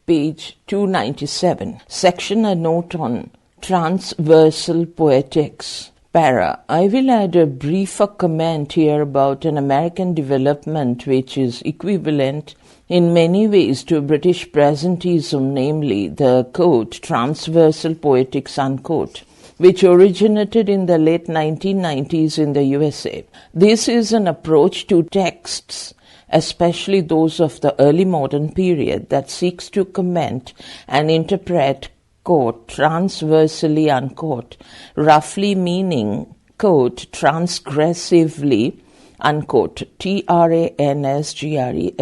page 297. Section A note on transversal poetics. Para. I will add a briefer comment here about an American development which is equivalent in many ways to British presentism, namely the, quote, transversal poetics, unquote, which originated in the late 1990s in the USA. This is an approach to texts, especially those of the early modern period, that seeks to comment and interpret, quote, transversely, unquote, roughly meaning, quote, transgressively, unquote, transgressively,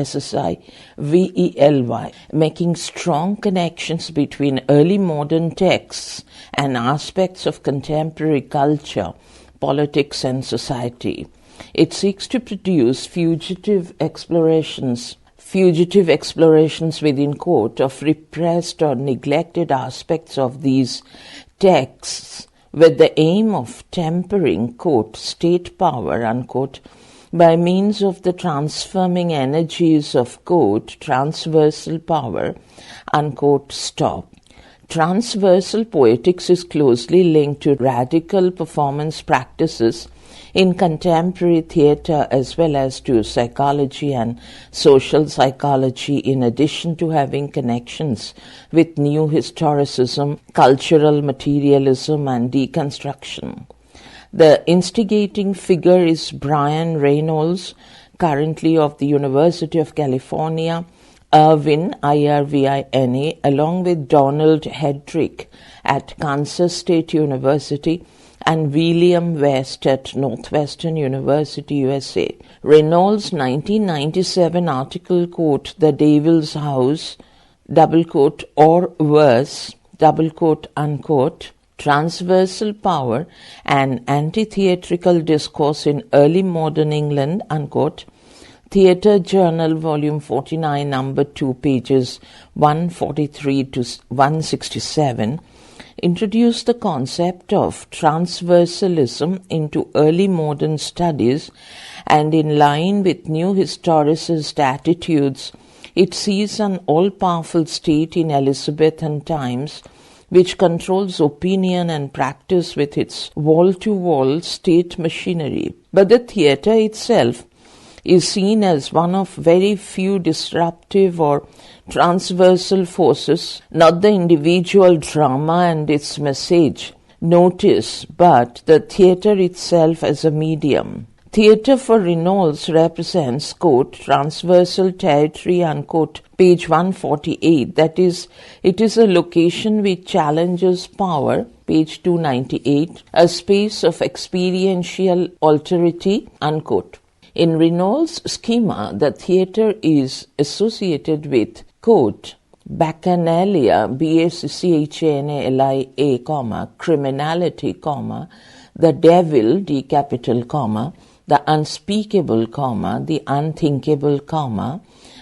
making strong connections between early modern texts and aspects of contemporary culture, politics, and society. It seeks to produce fugitive explorations within, quote, of repressed or neglected aspects of these texts with the aim of tempering, quote, state power, unquote, by means of the transforming energies of, quote, transversal power, unquote, stop. Transversal poetics is closely linked to radical performance practices in contemporary theatre as well as to psychology and social psychology, in addition to having connections with new historicism, cultural materialism, and deconstruction. The instigating figure is Brian Reynolds, currently of the University of California, Irvine, IRVINA, along with Donald Hedrick at Kansas State University, and William West at Northwestern University, USA. Reynolds' 1997 article, quote, The Devil's House, double quote, or worse, double quote, unquote, transversal power and anti-theatrical discourse in early modern England, unquote, Theatre Journal, Volume 49, Number 2, pages 143 to 167, introduced the concept of transversalism into early modern studies, and in line with new historicist attitudes, it sees an all-powerful state in Elizabethan times which controls opinion and practice with its wall-to-wall state machinery. But the theatre itself is seen as one of very few disruptive or transversal forces, not the individual drama and its message, notice, but the theatre itself as a medium. Theatre for Reynolds represents, quote, transversal territory, unquote, page 148, that is, it is a location which challenges power, page 298, a space of experiential alterity, unquote. In Reynolds' schema, the theatre is associated with, quote, bacchanalia, B-A-C-C-H-A-N-A-L-I-A, criminality, the devil, D capital, the unspeakable, the unthinkable,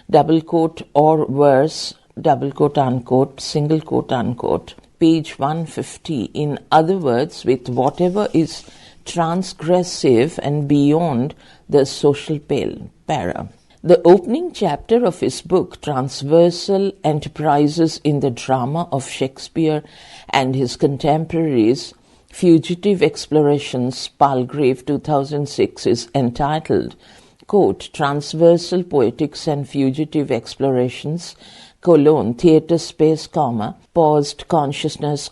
double quote, or worse, double quote, unquote, single quote, unquote, page 150. In other words, with whatever is transgressive and beyond the social pale. Para. The opening chapter of his book, Transversal Enterprises in the Drama of Shakespeare and His Contemporaries, Fugitive Explorations, Palgrave, 2006, is entitled, quote, Transversal Poetics and Fugitive Explorations, theatre space, paused consciousness,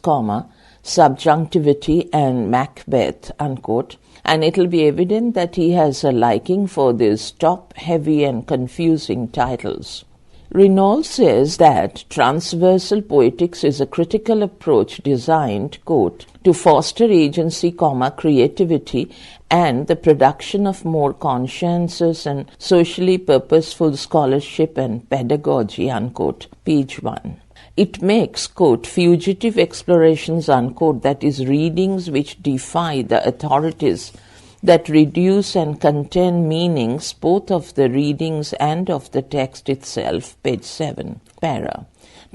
subjunctivity and Macbeth, unquote, and it'll be evident that he has a liking for these top-heavy and confusing titles. Reynolds says that transversal poetics is a critical approach designed, quote, to foster agency, creativity, and the production of more conscientious and socially purposeful scholarship and pedagogy, unquote, page 1. It makes, quote, fugitive explorations, unquote, that is, readings which defy the authorities, that reduce and contain meanings both of the readings and of the text itself, page 7, para.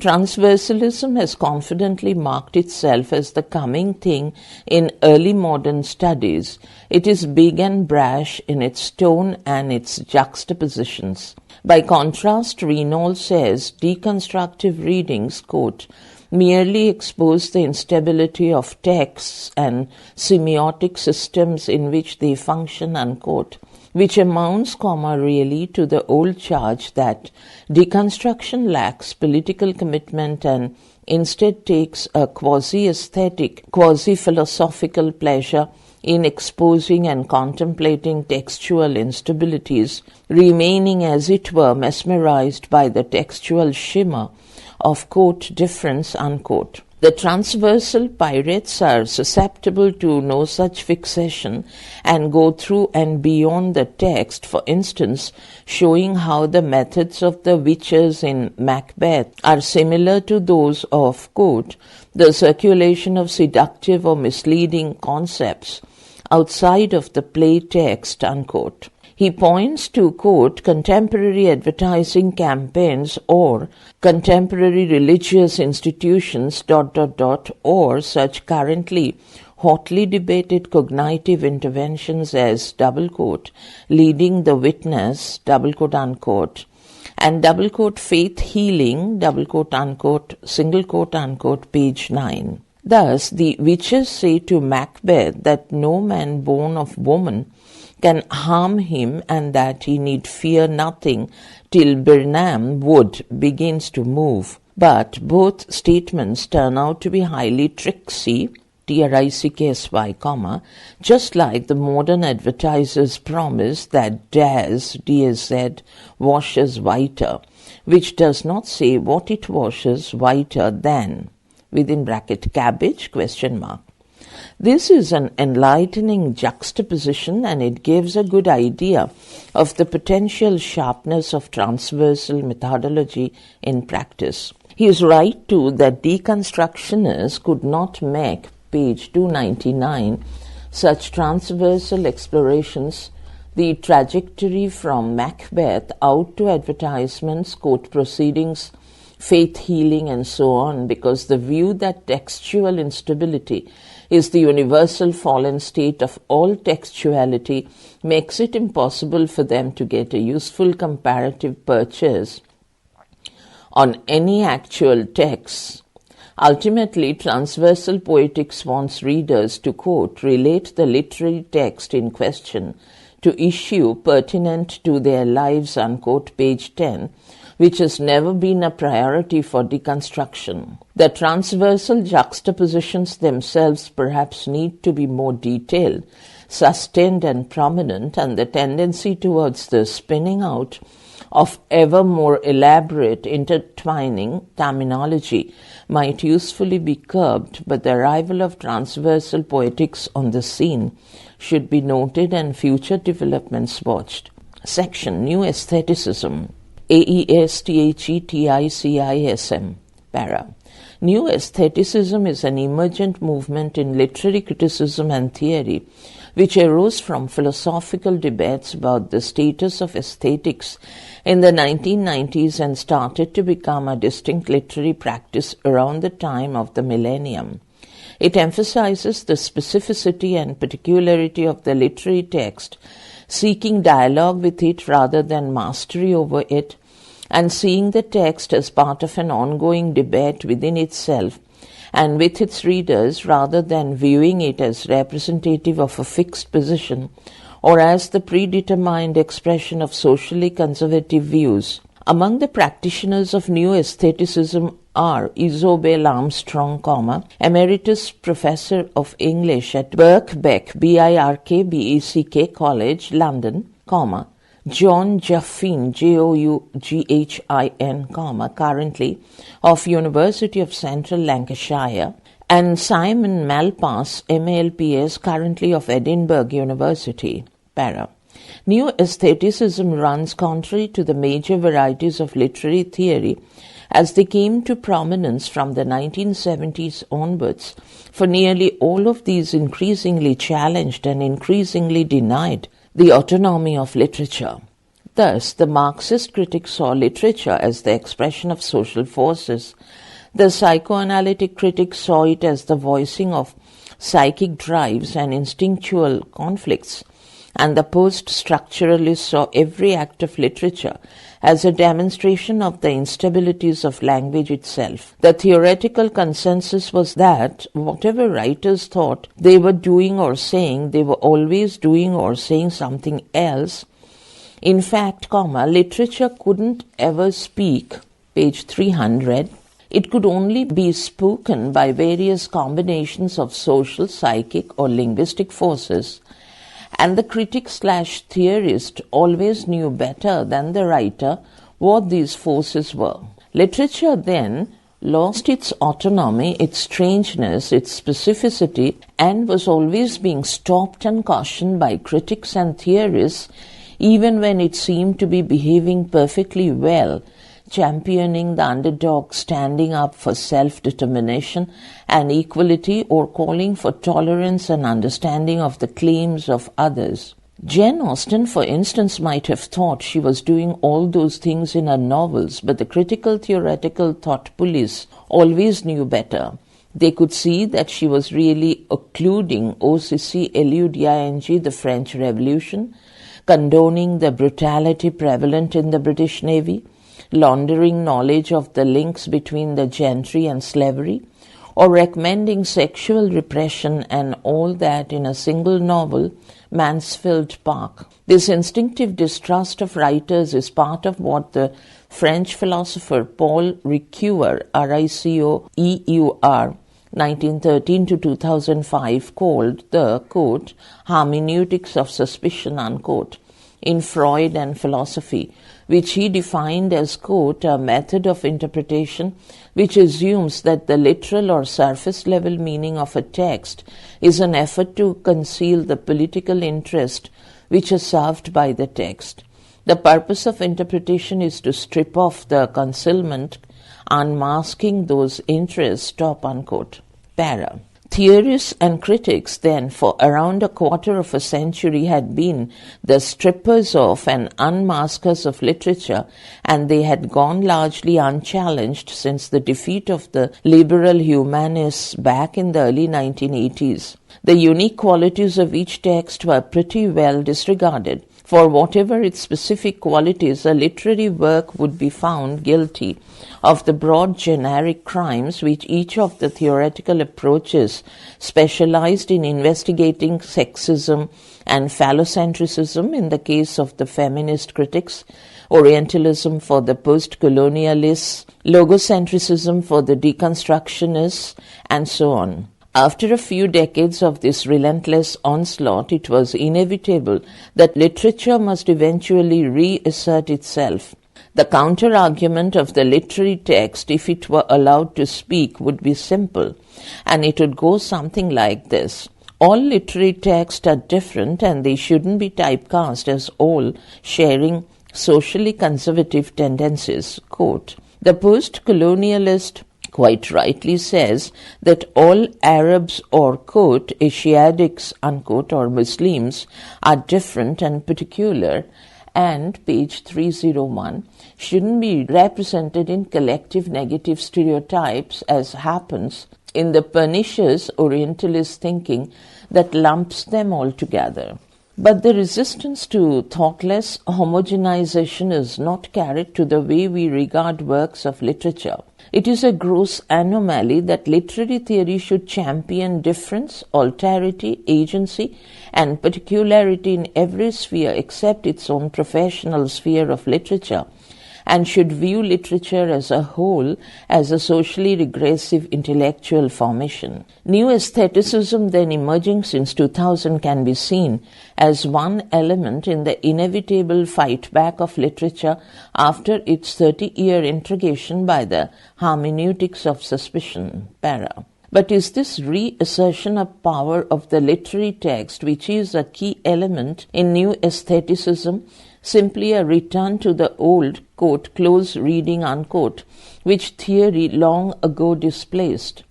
Transversalism has confidently marked itself as the coming thing in early modern studies. It is big and brash in its tone and its juxtapositions. By contrast, Reynolds says deconstructive readings, quote, merely expose the instability of texts and semiotic systems in which they function, unquote, which amounts, really, to the old charge that deconstruction lacks political commitment and instead takes a quasi-aesthetic, quasi-philosophical pleasure in exposing and contemplating textual instabilities, remaining as it were mesmerized by the textual shimmer of, quote, difference, unquote. The transversal pirates are susceptible to no such fixation and go through and beyond the text, for instance, showing how the methods of the witches in Macbeth are similar to those of, quote, the circulation of seductive or misleading concepts outside of the play text, unquote. He points to, quote, contemporary advertising campaigns or contemporary religious institutions, or such currently hotly debated cognitive interventions as, double quote, leading the witness, double quote, unquote, and double quote, faith healing, double quote, unquote, single quote, unquote, page 9. Thus, the witches say to Macbeth that no man born of woman can harm him and that he need fear nothing till Birnam Wood begins to move. But both statements turn out to be highly tricksy, tricksy, just like the modern advertiser's promise that Daz, DZ, washes whiter, which does not say what it washes whiter than, within bracket cabbage, question mark. This is an enlightening juxtaposition, and it gives a good idea of the potential sharpness of transversal methodology in practice. He is right too that deconstructionists could not make, page 299, such transversal explorations, the trajectory from Macbeth out to advertisements, court proceedings, faith healing, and so on, because the view that textual instability is the universal fallen state of all textuality makes it impossible for them to get a useful comparative purchase on any actual text. Ultimately, transversal poetics wants readers to, quote, relate the literary text in question to issue pertinent to their lives, unquote, page 10, which has never been a priority for deconstruction. The transversal juxtapositions themselves perhaps need to be more detailed, sustained and prominent, and the tendency towards the spinning out of ever more elaborate intertwining terminology might usefully be curbed, but the arrival of transversal poetics on the scene should be noted and future developments watched. Section New Aestheticism. AESTHETICISM. Para. New aestheticism is an emergent movement in literary criticism and theory, which arose from philosophical debates about the status of aesthetics in the 1990s and started to become a distinct literary practice around the time of the millennium. It emphasizes the specificity and particularity of the literary text, seeking dialogue with it rather than mastery over it, and seeing the text as part of an ongoing debate within itself and with its readers rather than viewing it as representative of a fixed position or as the predetermined expression of socially conservative views. Among the practitioners of new aestheticism are Isobel Armstrong, Emeritus Professor of English at Birkbeck, BIRKBECK College, London, John Juffin, JOUGHIN, currently of University of Central Lancashire, and Simon Malpass, MALPS, currently of Edinburgh University. Para. New aestheticism runs contrary to the major varieties of literary theory as they came to prominence from the 1970s onwards, for nearly all of these increasingly challenged and increasingly denied the autonomy of literature. Thus, the Marxist critic saw literature as the expression of social forces. The psychoanalytic critic saw it as the voicing of psychic drives and instinctual conflicts. and the post-structuralists saw every act of literature as a demonstration of the instabilities of language itself. The theoretical consensus was that whatever writers thought they were doing or saying, they were always doing or saying something else. In fact, literature couldn't ever speak, page 300. It could only be spoken by various combinations of social, psychic, or linguistic forces, and the critic/theorist always knew better than the writer what these forces were. Literature then lost its autonomy, its strangeness, its specificity, and was always being stopped and cautioned by critics and theorists, even when it seemed to be behaving perfectly well, championing the underdog, standing up for self-determination and equality, or calling for tolerance and understanding of the claims of others. Jane Austen, for instance, might have thought she was doing all those things in her novels, but the critical theoretical thought police always knew better. They could see that she was really occluding OCC, the French Revolution, condoning the brutality prevalent in the British Navy, laundering knowledge of the links between the gentry and slavery, or recommending sexual repression, and all that in a single novel, Mansfield Park. This instinctive distrust of writers is part of what the French philosopher Paul Ricoeur, R-I-C-O-E-U-R, 1913 to 2005, called the, quote, hermeneutics of suspicion, unquote, in Freud and philosophy, which he defined as, quote, a method of interpretation which assumes that the literal or surface-level meaning of a text is an effort to conceal the political interest which is served by the text. The purpose of interpretation is to strip off the concealment, unmasking those interests, stop, unquote. Para. Theorists and critics then for around a quarter of a century had been the strippers of and unmaskers of literature, and they had gone largely unchallenged since the defeat of the liberal humanists back in the early 1980s. The unique qualities of each text were pretty well disregarded. For whatever its specific qualities, a literary work would be found guilty of the broad generic crimes which each of the theoretical approaches specialized in investigating sexism and phallocentrism in the case of the feminist critics, Orientalism for the post-colonialists, logocentrism for the deconstructionists, and so on. After a few decades of this relentless onslaught, it was inevitable that literature must eventually reassert itself. The counter-argument of the literary text, if it were allowed to speak, would be simple, and it would go something like this. All literary texts are different, and they shouldn't be typecast as all sharing socially conservative tendencies. Quote, the post-colonialist quite rightly says that all Arabs or, quote, Asiatics, unquote, or Muslims are different and particular, and, page 301, shouldn't be represented in collective negative stereotypes as happens in the pernicious Orientalist thinking that lumps them all together. But the resistance to thoughtless homogenization is not carried to the way we regard works of literature. It is a gross anomaly that literary theory should champion difference, alterity, agency, and particularity in every sphere except its own professional sphere of literature, and should view literature as a whole as a socially regressive intellectual formation. New aestheticism then emerging since 2000 can be seen as one element in the inevitable fight back of literature after its 30-year interrogation by the hermeneutics of suspicion. Para. But is this reassertion of power of the literary text, which is a key element in new aestheticism, simply a return to the old, quote, close reading, unquote, which theory long ago displaced?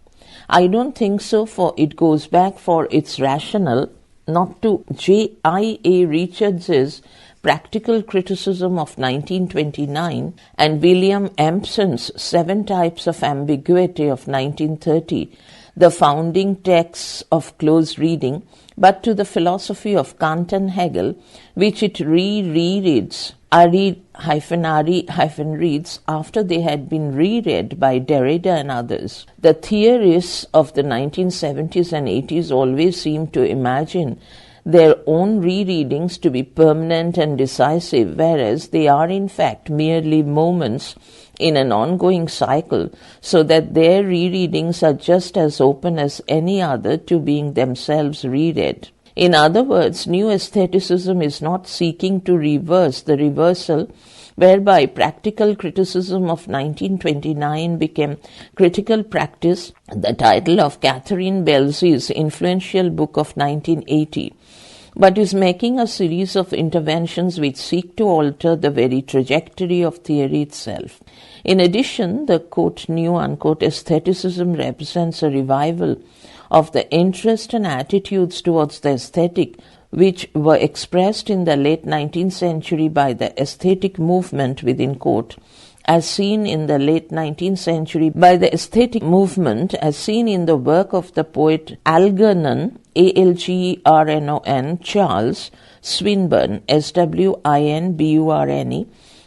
I don't think so, for it goes back for its rationale not to J.I.A. Richards's Practical Criticism of 1929 and William Empson's 7 Types of Ambiguity of 1930, the founding texts of close reading, but to the philosophy of Kant and Hegel, which it rereads reads after they had been reread by Derrida and others. The theorists of the 1970s and 80s always seemed to imagine their own rereadings to be permanent and decisive, whereas they are in fact merely moments in an ongoing cycle, so that their rereadings are just as open as any other to being themselves reread. In other words, new aestheticism is not seeking to reverse the reversal whereby practical criticism of 1929 became critical practice, the title of Catherine Belsey's influential book of 1980, but is making a series of interventions which seek to alter the very trajectory of theory itself. In addition, the quote, new unquote aestheticism represents a revival of the interest and attitudes towards the aesthetic which were expressed in the late 19th century by the aesthetic movement within quote, as seen in the late 19th century by the aesthetic movement as seen in the work of the poet Algernon, Algernon, Charles Swinburne, Swinburne,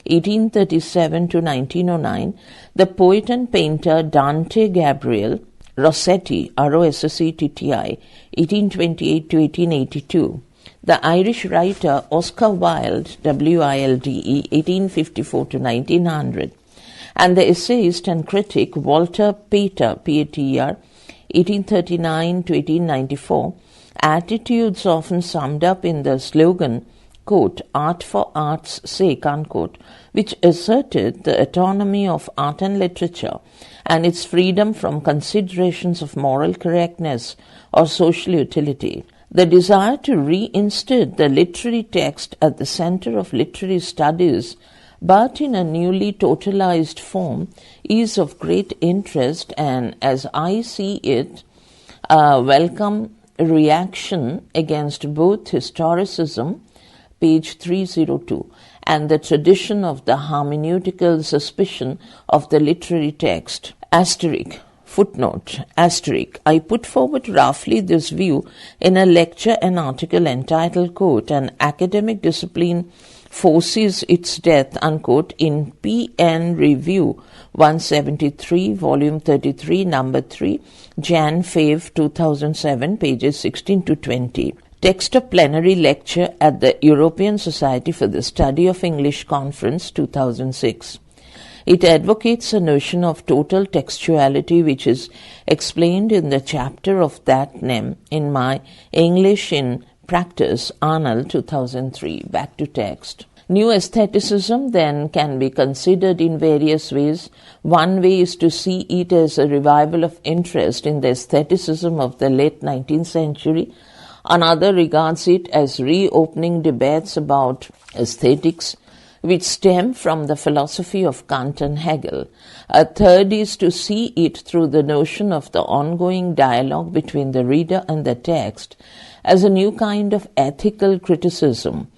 1837 to 1909, the poet and painter Dante Gabriel Rossetti, Rossetti, 1828 to 1882, the Irish writer Oscar Wilde, Wilde, 1854 to 1900, and the essayist and critic Walter Pater, Pater, 1839 to 1894, attitudes often summed up in the slogan, quote, art for art's sake, unquote, which asserted the autonomy of art and literature and its freedom from considerations of moral correctness or social utility. The desire to reinstate the literary text at the center of literary studies, but in a newly totalized form, is of great interest and, as I see it, a welcome reaction against both historicism, page 302, and the tradition of the hermeneutical suspicion of the literary text. Asterisk. Footnote, asterisk, I put forward roughly this view in a lecture and article entitled, quote, An Academic Discipline Foresees Its Death, unquote, in PN Review 173, volume 33, number 3, Jan. Fav. 2007, pages 16 to 20. Text of plenary lecture at the European Society for the Study of English Conference, 2006. It advocates a notion of total textuality which is explained in the chapter of that name in my English in Practice, Arnold, 2003. Back to text. New aestheticism then can be considered in various ways. One way is to see it as a revival of interest in the aestheticism of the late 19th century. Another regards it as reopening debates about aesthetics which stem from the philosophy of Kant and Hegel. A third is to see it through the notion of the ongoing dialogue between the reader and the text as a new kind of ethical criticism.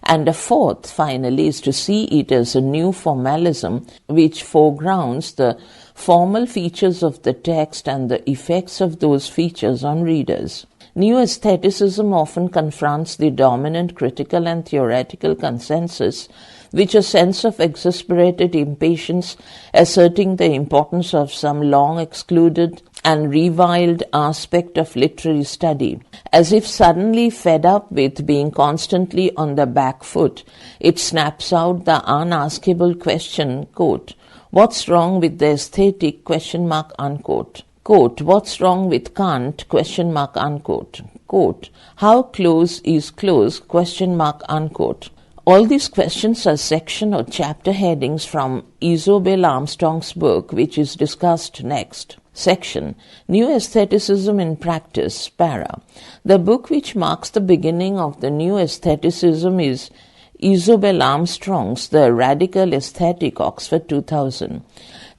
And a fourth, finally, is to see it as a new formalism which foregrounds the formal features of the text and the effects of those features on readers. New aestheticism often confronts the dominant critical and theoretical consensus, which a sense of exasperated impatience asserting the importance of some long excluded and reviled aspect of literary study. As if suddenly fed up with being constantly on the back foot, it snaps out the unaskable question, quote, what's wrong with the aesthetic, question mark, unquote. Quote, what's wrong with Kant, question mark, unquote. Quote, how close is close, question mark, unquote. All these questions are section or chapter headings from Isabel Armstrong's book, which is discussed next. Section, New Aestheticism in Practice, para. The book which marks the beginning of the new aestheticism is Isabel Armstrong's The Radical Aesthetic, Oxford 2000.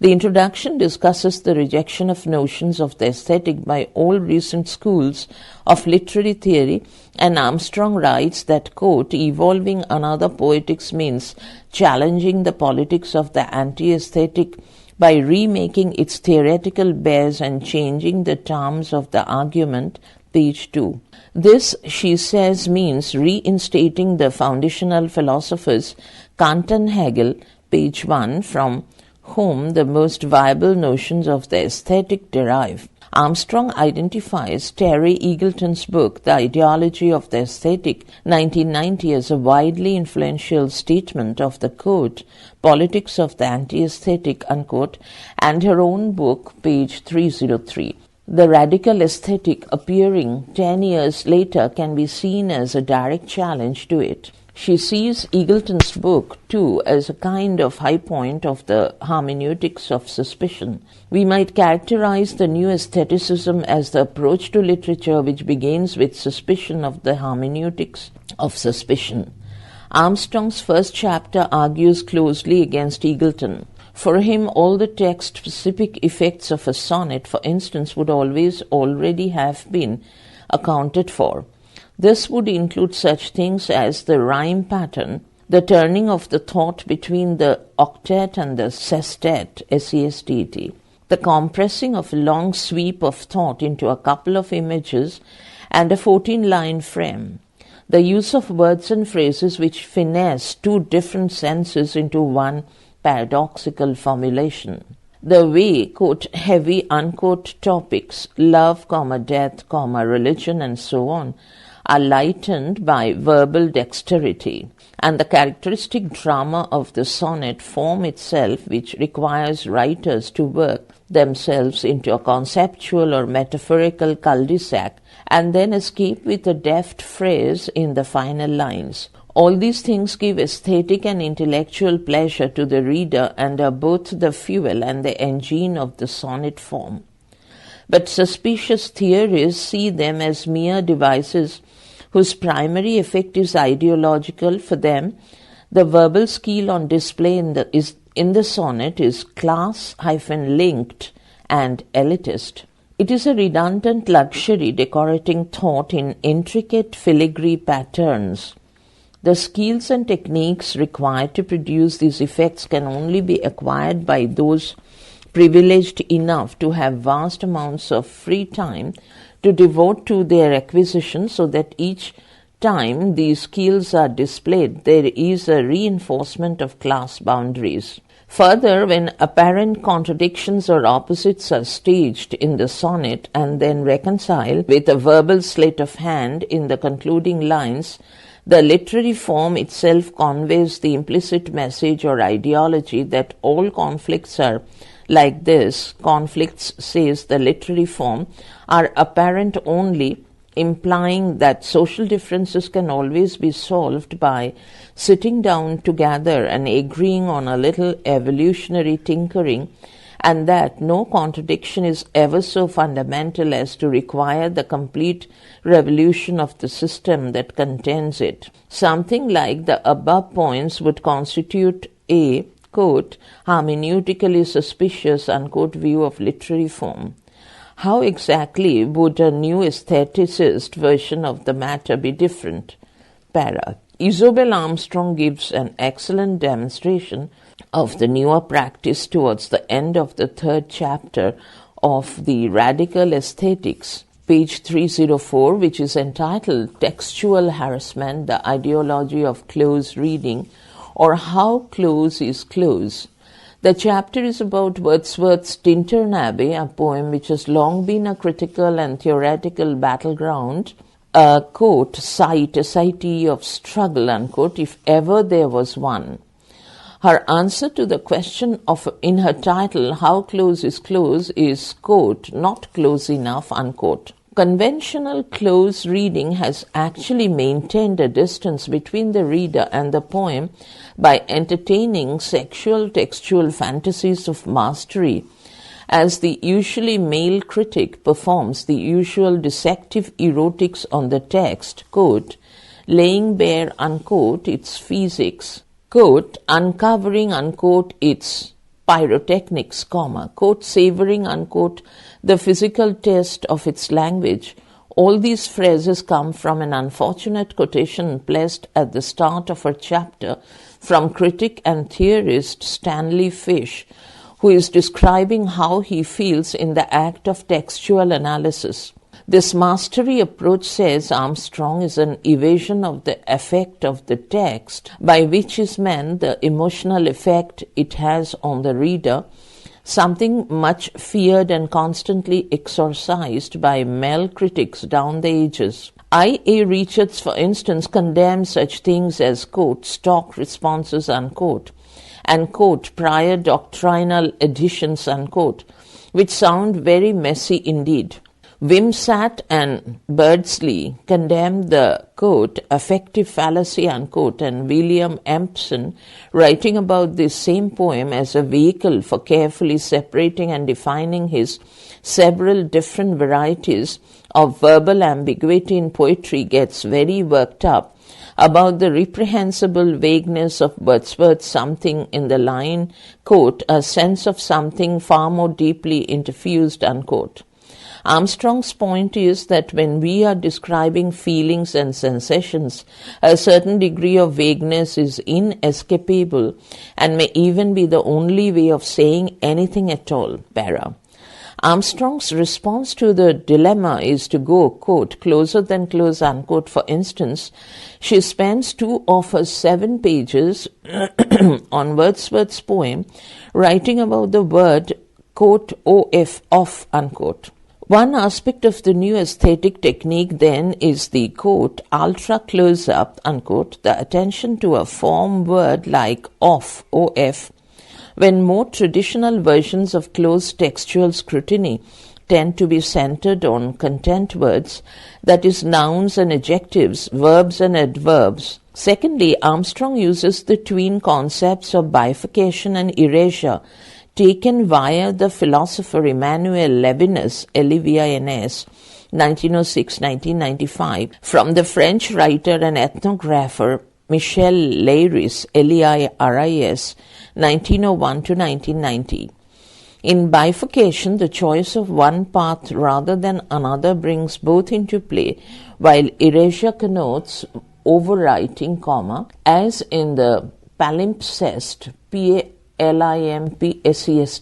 The introduction discusses the rejection of notions of the aesthetic by all recent schools of literary theory, and Armstrong writes that, quote, evolving another poetics means challenging the politics of the anti-aesthetic by remaking its theoretical bears and changing the terms of the argument, page 2. This, she says, means reinstating the foundational philosophers Kant and Hegel, page 1, from whom the most viable notions of the aesthetic derive. Armstrong identifies Terry Eagleton's book, The Ideology of the Aesthetic, 1990, as a widely influential statement of the, quote, politics of the anti-aesthetic, unquote, and her own book, page 303. The radical aesthetic, appearing 10 years later, can be seen as a direct challenge to it. She sees Eagleton's book, too, as a kind of high point of the hermeneutics of suspicion. We might characterize the new aestheticism as the approach to literature which begins with suspicion of the hermeneutics of suspicion. Armstrong's first chapter argues closely against Eagleton. For him, all the text-specific effects of a sonnet, for instance, would always already have been accounted for. This would include such things as the rhyme pattern, the turning of the thought between the octet and the sestet, S-E-S-T-E-T, the compressing of a long sweep of thought into a couple of images and a 14-line frame, the use of words and phrases which finesse two different senses into one paradoxical formulation. The way, quote, heavy, unquote, topics, love, death, religion, and so on, are lightened by verbal dexterity, and the characteristic drama of the sonnet form itself, which requires writers to work themselves into a conceptual or metaphorical cul-de-sac and then escape with a deft phrase in the final lines. All these things give aesthetic and intellectual pleasure to the reader and are both the fuel and the engine of the sonnet form. But suspicious theorists see them as mere devices whose primary effect is ideological. For them, the verbal skill on display in the sonnet is class-linked and elitist. It is a redundant luxury decorating thought in intricate filigree patterns. The skills and techniques required to produce these effects can only be acquired by those privileged enough to have vast amounts of free time to devote to their acquisition, so that each time these skills are displayed, there is a reinforcement of class boundaries. Further, when apparent contradictions or opposites are staged in the sonnet and then reconciled with a verbal sleight of hand in the concluding lines, the literary form itself conveys the implicit message or ideology that all conflicts are like this. Conflicts, says the literary form, are apparent only, implying that social differences can always be solved by sitting down together and agreeing on a little evolutionary tinkering, and that no contradiction is ever so fundamental as to require the complete revolution of the system that contains it. Something like the above points would constitute a, quote, hermeneutically suspicious, unquote, view of literary form. How exactly would a new aestheticist version of the matter be different? Para. Isobel Armstrong gives an excellent demonstration of the newer practice towards the end of the third chapter of the Radical Aesthetics, page 304, which is entitled Textual Harassment, the Ideology of Close Reading, or How Close is Close. The chapter is about Wordsworth's Tintern Abbey, a poem which has long been a critical and theoretical battleground, a, quote, site, S-I-T, of struggle, unquote, if ever there was one. Her answer to the question of in her title, How Close is, quote, not close enough, unquote. Conventional close reading has actually maintained a distance between the reader and the poem by entertaining sexual textual fantasies of mastery, as the usually male critic performs the usual dissective erotics on the text, quote, laying bare, unquote, its physics, quote, uncovering, unquote, its pyrotechnics, quote, savoring, unquote, the physical test of its language. All these phrases come from an unfortunate quotation placed at the start of her chapter from critic and theorist Stanley Fish, who is describing how he feels in the act of textual analysis. This mastery approach, says Armstrong, is an evasion of the effect of the text, by which is meant the emotional effect it has on the reader, something much feared and constantly exorcised by male critics down the ages. I.A. Richards, for instance, condemns such things as, quote, stock responses, unquote, and, quote, prior doctrinal additions, unquote, which sound very messy indeed. Wimsatt and Beardsley condemned the, quote, affective fallacy, unquote, and William Empson, writing about this same poem as a vehicle for carefully separating and defining his several different varieties of verbal ambiguity in poetry, gets very worked up about the reprehensible vagueness of Wordsworth's something in the line, quote, a sense of something far more deeply interfused, unquote. Armstrong's point is that when we are describing feelings and sensations, a certain degree of vagueness is inescapable and may even be the only way of saying anything at all. Para. Armstrong's response to the dilemma is to go, quote, closer than close, unquote. For instance, she spends 2 of her 7 pages on Wordsworth's poem writing about the word, quote, off, unquote. One aspect of the new aesthetic technique then is the, quote, ultra close-up, unquote, the attention to a form word like of, when more traditional versions of close textual scrutiny tend to be centered on content words, that is, nouns and adjectives, verbs and adverbs. Secondly, Armstrong uses the twin concepts of bifurcation and erasure, taken via the philosopher Emmanuel Levinas, Levinas, 1906-1995, from the French writer and ethnographer Michel Leiris, Leiris, 1901-1990. In bifurcation, the choice of one path rather than another brings both into play, while erasure connotes overwriting, as in the palimpsest, Limpsest,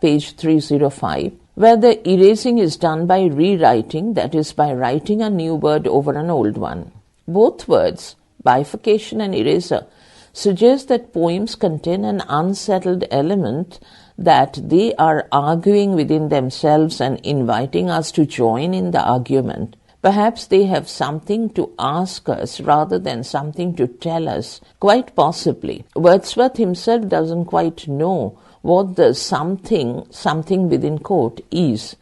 page 305, where the erasing is done by rewriting, that is, by writing a new word over an old one. Both words, bifurcation and eraser, suggest that poems contain an unsettled element, that they are arguing within themselves and inviting us to join in the argument. Perhaps they have something to ask us rather than something to tell us. Quite possibly. Wordsworth himself doesn't quite know what the something within quote is.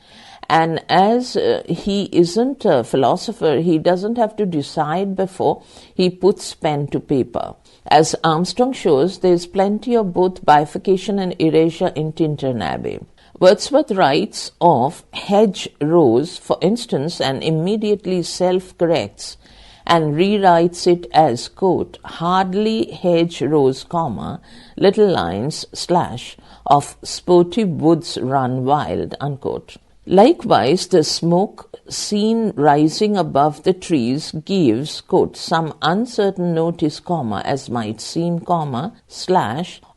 And as he isn't a philosopher, he doesn't have to decide before he puts pen to paper. As Armstrong shows, there is plenty of both bifurcation and erasure in Tintern Abbey. Wordsworth writes of hedgerows, for instance, and immediately self-corrects and rewrites it as, quote, hardly hedgerows, little lines, / of sportive woods run wild, unquote. Likewise, the smoke seen rising above the trees gives, quote, some uncertain notice, as might seem, /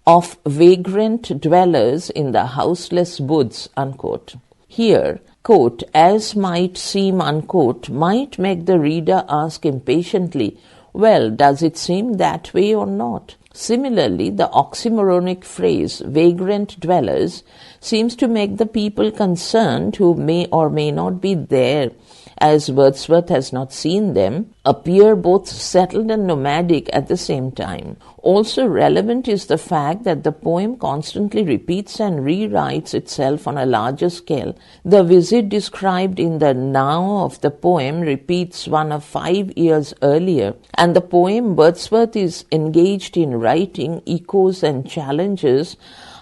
of vagrant dwellers in the houseless woods, unquote. Here, quote, as might seem, unquote, might make the reader ask impatiently, well, does it seem that way or not? Similarly, the oxymoronic phrase, vagrant dwellers, seems to make the people concerned who may or may not be there, as Wordsworth has not seen them, appear both settled and nomadic at the same time. Also relevant is the fact that the poem constantly repeats and rewrites itself on a larger scale. The visit described in the now of the poem repeats one of 5 years earlier, and the poem Wordsworth is engaged in writing echoes and challenges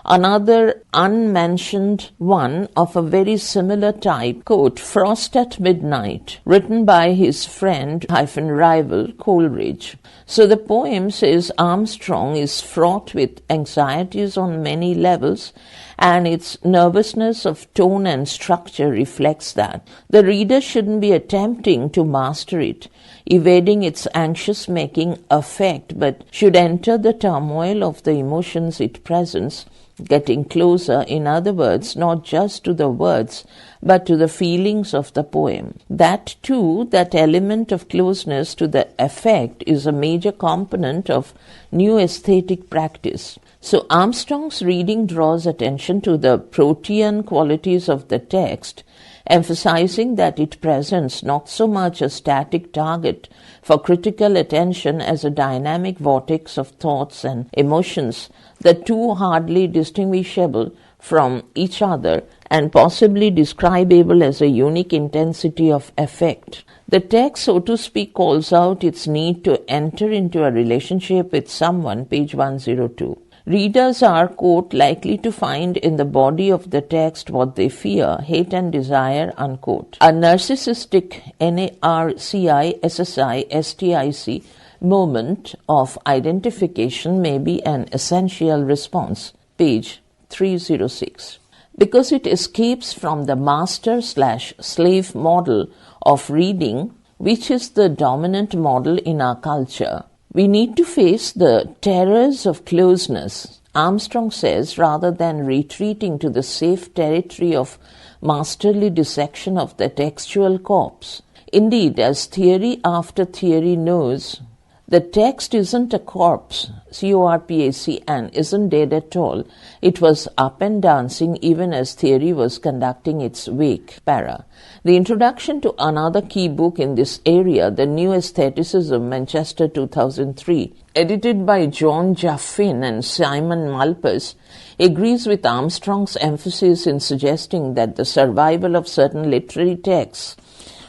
Another unmentioned one of a very similar type, quote, Frost at Midnight, written by his friend-rival Coleridge. So the poem says Armstrong is fraught with anxieties on many levels, and its nervousness of tone and structure reflects that. The reader shouldn't be attempting to master it, evading its anxious-making effect, but should enter the turmoil of the emotions it presents, getting closer, in other words, not just to the words, but to the feelings of the poem. That too, that element of closeness to the effect is a major component of new aesthetic practice. So Armstrong's reading draws attention to the protean qualities of the text, emphasizing that it presents not so much a static target for critical attention as a dynamic vortex of thoughts and emotions, the two hardly distinguishable from each other and possibly describable as a unique intensity of effect. The text, so to speak, calls out its need to enter into a relationship with someone, page 102. Readers are, quote, likely to find in the body of the text what they fear, hate and desire, unquote. A narcissistic NARCISSISTIC moment of identification may be an essential response, page 306. Because it escapes from the master/slave model of reading, which is the dominant model in our culture. We need to face the terrors of closeness, Armstrong says, rather than retreating to the safe territory of masterly dissection of the textual corpse. Indeed, as theory after theory knows, the text isn't a corpse, C-O-R-P-A-C, and isn't dead at all. It was up and dancing even as theory was conducting its wake, para. The introduction to another key book in this area, The New Aestheticism, Manchester 2003, edited by John Jaffin and Simon Malpass, agrees with Armstrong's emphasis in suggesting that the survival of certain literary texts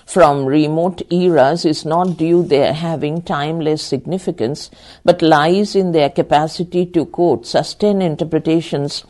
from remote eras is not due their having timeless significance, but lies in their capacity to, quote, sustain interpretations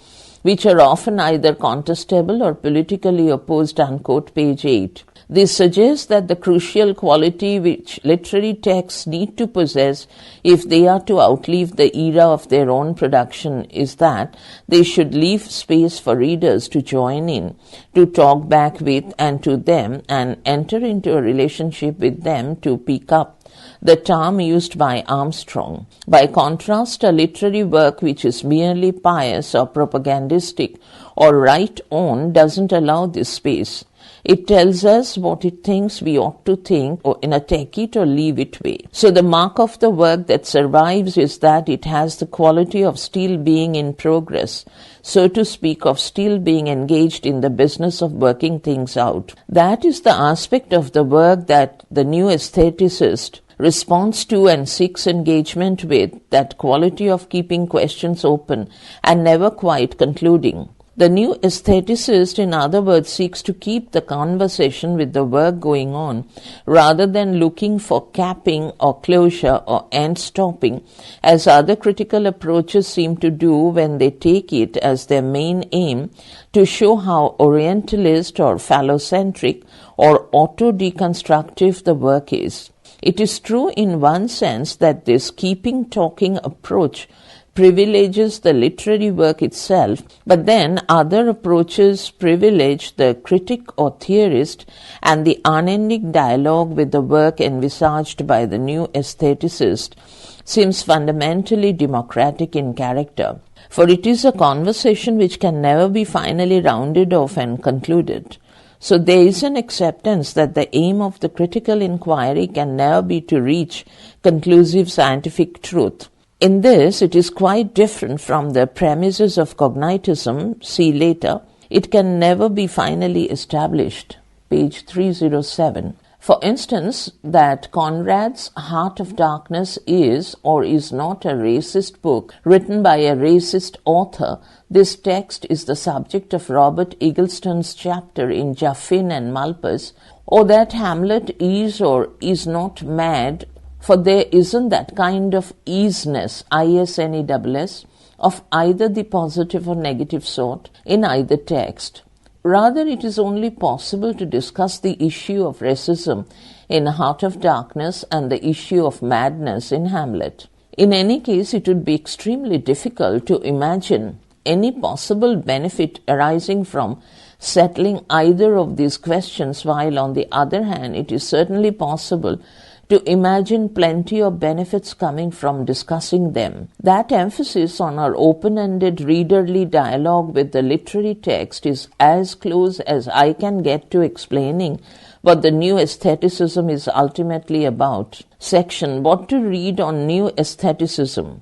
which are often either contestable or politically opposed, unquote, page 8. This suggests that the crucial quality which literary texts need to possess if they are to outlive the era of their own production is that they should leave space for readers to join in, to talk back with and to them, and enter into a relationship with them, to pick up the term used by Armstrong. By contrast, a literary work which is merely pious or propagandistic or right-on doesn't allow this space. It tells us what it thinks we ought to think, or in a take it or leave it way. So the mark of the work that survives is that it has the quality of still being in progress, so to speak, of still being engaged in the business of working things out. That is the aspect of the work that the new aestheticist responds to and seeks engagement with, that quality of keeping questions open and never quite concluding. The new aestheticist, in other words, seeks to keep the conversation with the work going on, rather than looking for capping or closure or end-stopping, as other critical approaches seem to do when they take it as their main aim to show how orientalist or phallocentric or auto-deconstructive the work is. It is true in one sense that this keeping-talking approach privileges the literary work itself, but then other approaches privilege the critic or theorist, and the unending dialogue with the work envisaged by the new aestheticist seems fundamentally democratic in character. For it is a conversation which can never be finally rounded off and concluded. So there is an acceptance that the aim of the critical inquiry can never be to reach conclusive scientific truth. In this, it is quite different from the premises of cognitism, see later. It can never be finally established, page 307. For instance, that Conrad's Heart of Darkness is or is not a racist book written by a racist author. This text is the subject of Robert Eggleston's chapter in Jaffin and Malpass, or that Hamlet is or is not mad, for there isn't that kind of easiness, ISNESS, of either the positive or negative sort in either text. Rather, it is only possible to discuss the issue of racism in Heart of Darkness and the issue of madness in Hamlet. In any case, it would be extremely difficult to imagine any possible benefit arising from settling either of these questions, while on the other hand, it is certainly possible to imagine plenty of benefits coming from discussing them. That emphasis on our open-ended readerly dialogue with the literary text is as close as I can get to explaining what the new aestheticism is ultimately about. Section What to Read on New Aestheticism.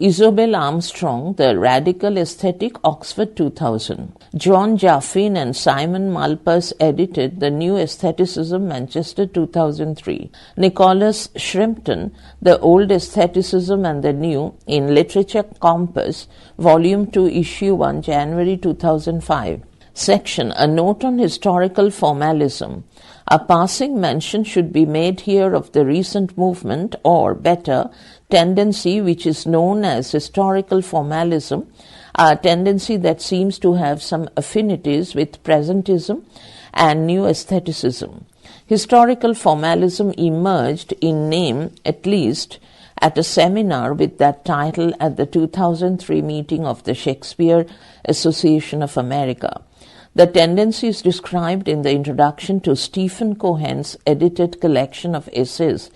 Isobel Armstrong, The Radical Aesthetic, Oxford 2000. John Jaffin and Simon Malpass edited The New Aestheticism, Manchester 2003. Nicholas Shrimpton, The Old Aestheticism and the New, in Literature Compass, Volume 2, Issue 1, January 2005. Section A Note on Historical Formalism. A passing mention should be made here of the recent movement, or better, tendency which is known as historical formalism, a tendency that seems to have some affinities with presentism and new aestheticism. Historical formalism emerged, in name at least, at a seminar with that title at the 2003 meeting of the Shakespeare Association of America. The tendency is described in the introduction to Stephen Cohen's edited collection of essays,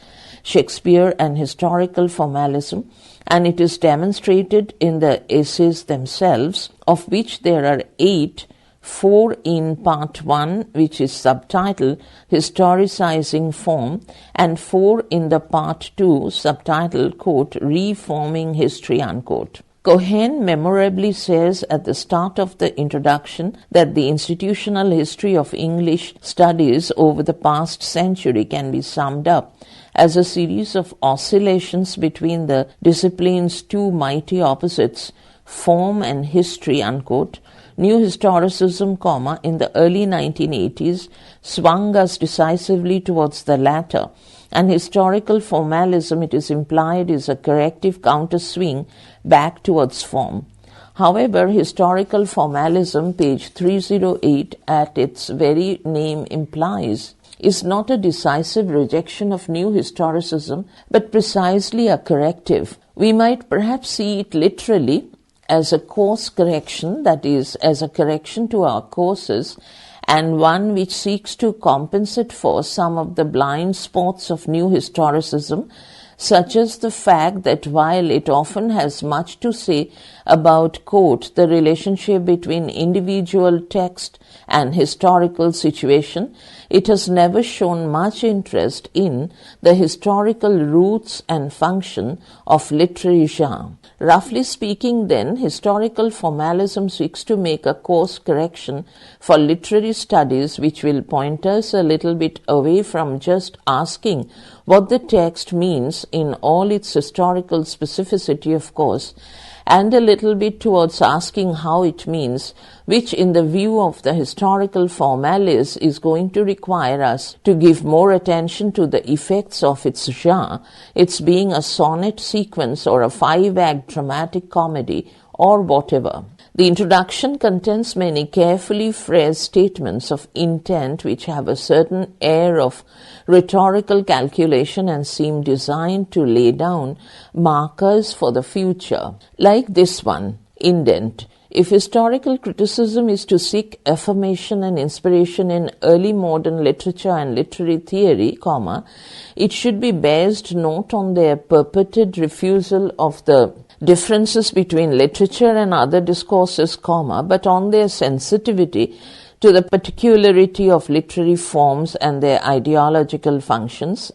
Shakespeare and Historical Formalism, and it is demonstrated in the essays themselves, of which there are 8, 4 in Part 1, which is subtitled Historicizing Form, and 4 in the Part 2, subtitled, quote, Reforming History, unquote. Cohen memorably says at the start of the introduction that the institutional history of English studies over the past century can be summed up as a series of oscillations between the discipline's two mighty opposites, form and history, unquote. New historicism, in the early 1980s swung us decisively towards the latter, and historical formalism, it is implied, is a corrective counter-swing back towards form. However, historical formalism, page 308, at its very name implies, is not a decisive rejection of new historicism, but precisely a corrective. We might perhaps see it literally as a course correction, that is, as a correction to our courses, and one which seeks to compensate for some of the blind spots of new historicism, such as the fact that while it often has much to say about, quote, the relationship between individual text and historical situation, it has never shown much interest in the historical roots and function of literary genre. Roughly speaking, then, historical formalism seeks to make a course correction for literary studies which will point us a little bit away from just asking what the text means in all its historical specificity, of course, and a little bit towards asking how it means, which in the view of the historical formalis is going to require us to give more attention to the effects of its genre, its being a sonnet sequence or a 5-act dramatic comedy or whatever. The introduction contains many carefully phrased statements of intent which have a certain air of rhetorical calculation and seem designed to lay down markers for the future. Like this one, indent. If historical criticism is to seek affirmation and inspiration in early modern literature and literary theory, it should be based not on their purported refusal of the differences between literature and other discourses, but on their sensitivity to the particularity of literary forms and their ideological functions,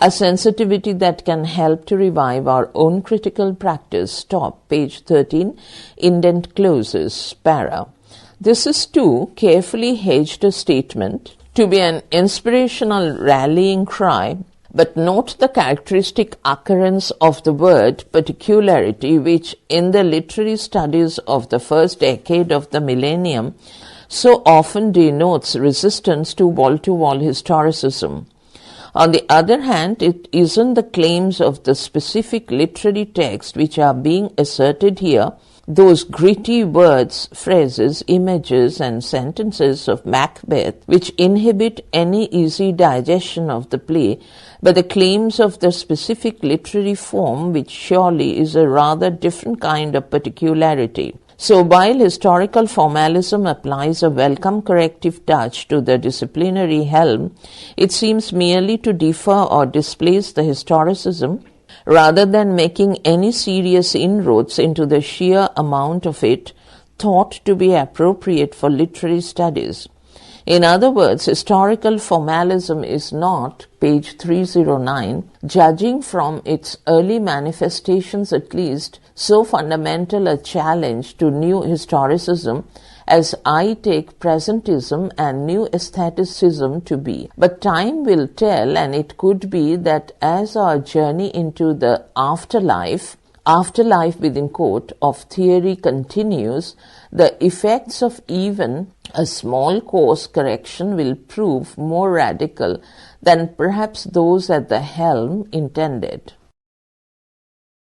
a sensitivity that can help to revive our own critical practice. Page 13, indent closes, para. This is too carefully hedged a statement to be an inspirational rallying cry, but note the characteristic occurrence of the word particularity, which in the literary studies of the first decade of the millennium so often denotes resistance to wall-to-wall historicism. On the other hand, it isn't the claims of the specific literary text which are being asserted here, those gritty words, phrases, images, and sentences of Macbeth which inhibit any easy digestion of the play, but the claims of the specific literary form, which surely is a rather different kind of particularity. So while historical formalism applies a welcome corrective touch to the disciplinary helm, it seems merely to defer or displace the historicism rather than making any serious inroads into the sheer amount of it thought to be appropriate for literary studies. In other words, historical formalism is not, page 309, judging from its early manifestations at least, so fundamental a challenge to new historicism as I take presentism and new aestheticism to be. But time will tell, and it could be that as our journey into the afterlife within quote, of theory continues, the effects of even a small course correction will prove more radical than perhaps those at the helm intended.